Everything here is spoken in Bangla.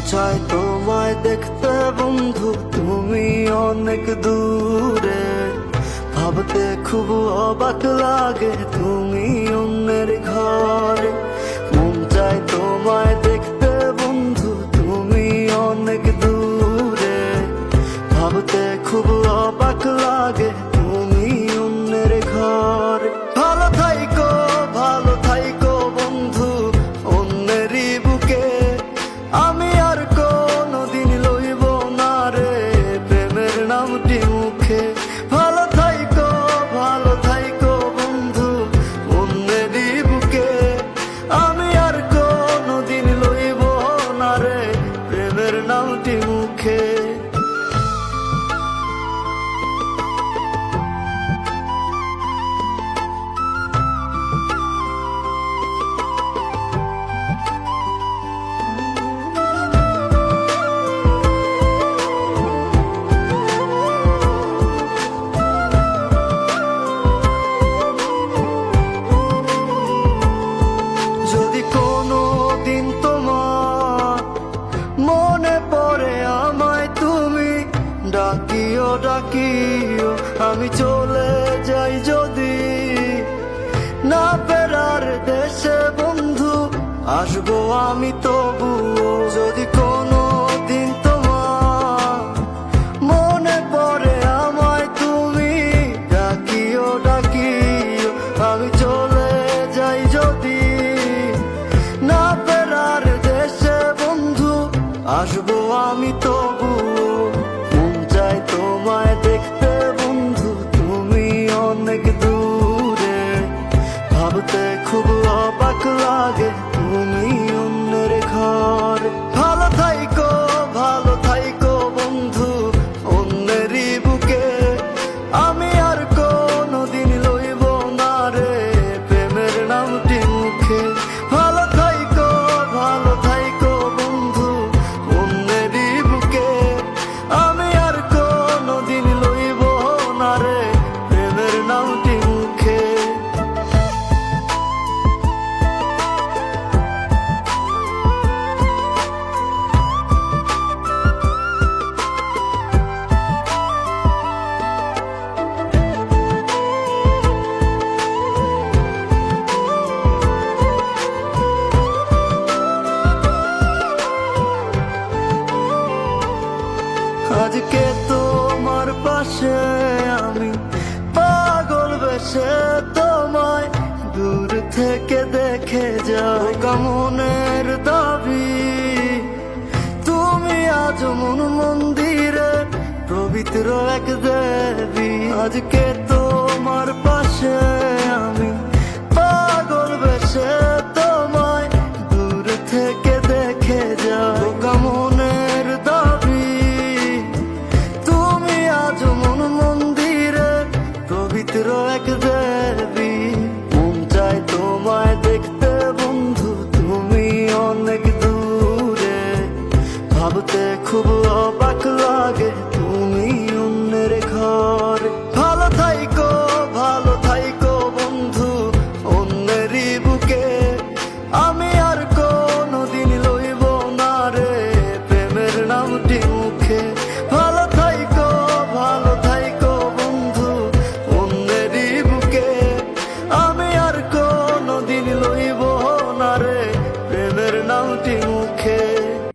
চায় তোমায় দেখতে বন্ধু, তুমি অনেক দূরে। ভাবতে খুব অবাক লাগে তুমি অন্যের ঘরে। মন চায় তোমায় দেখতে বন্ধু, তুমি অনেক দূরে। ভাবতে খুব অবাক লাগে তুমি অন্যের ঘরে। ভালো থাইকো বন্ধু অন্যেরই বুকে। আমি আর কোনদিন লইব না রে প্রেমের নামটি মুখে। ভালো থাইকো বন্ধু অন্যেরই বুকে। আমি আর কোনদিন লইব না রে প্রেমের নামটি মুখে। যদি কোনো দিন তোমার মনে পড়ে আমায় তুমি ডাকিও আমি চলে যাই যদি না ফেরার দেশে বন্ধু, আসবো আমি তবুও। যদি কোনো দিন তোমার মনে পড়ে আমায় তুমি ডাকিও আমি চলে যাই যদি না ফেরার দেশে বন্ধু, আসবো আমি তবুও। মন চায় তোমায় দেখতে বন্ধু, তুমি অনেক দূরে। ভাবতে খুব অবাক লাগে তুমি অন্যের ঘরে। ভালো থাইকো বন্ধু অন্যেরই বুকে। আমি আর কোনদিন লইব না রে প্রেমের নামটি মুখে। ভালো থাইকো বন্ধু অন্যেরই বুকে। আমি আর কোনদিন লইব না রে প্রেমের নামটি মুখে। আজকে তোমার পাশে আমি পাগল বেশে তোমায় দূর থেকে দেখে যাই। মনের দাবি তুমি আজ মন মন্দিরে পবিত্র এক দেবী। আজকে তোমার পাশে আমি পাগল বেশে তোমায় দূর থেকে দেখে যাই। মনের দাবি তুমি আজ মন মন্দিরে পবিত্র এক দেবী। মন চায় তোমায় দেখতে বন্ধু, তুমি অনেক দূরে। ভাবতে খুব অবাক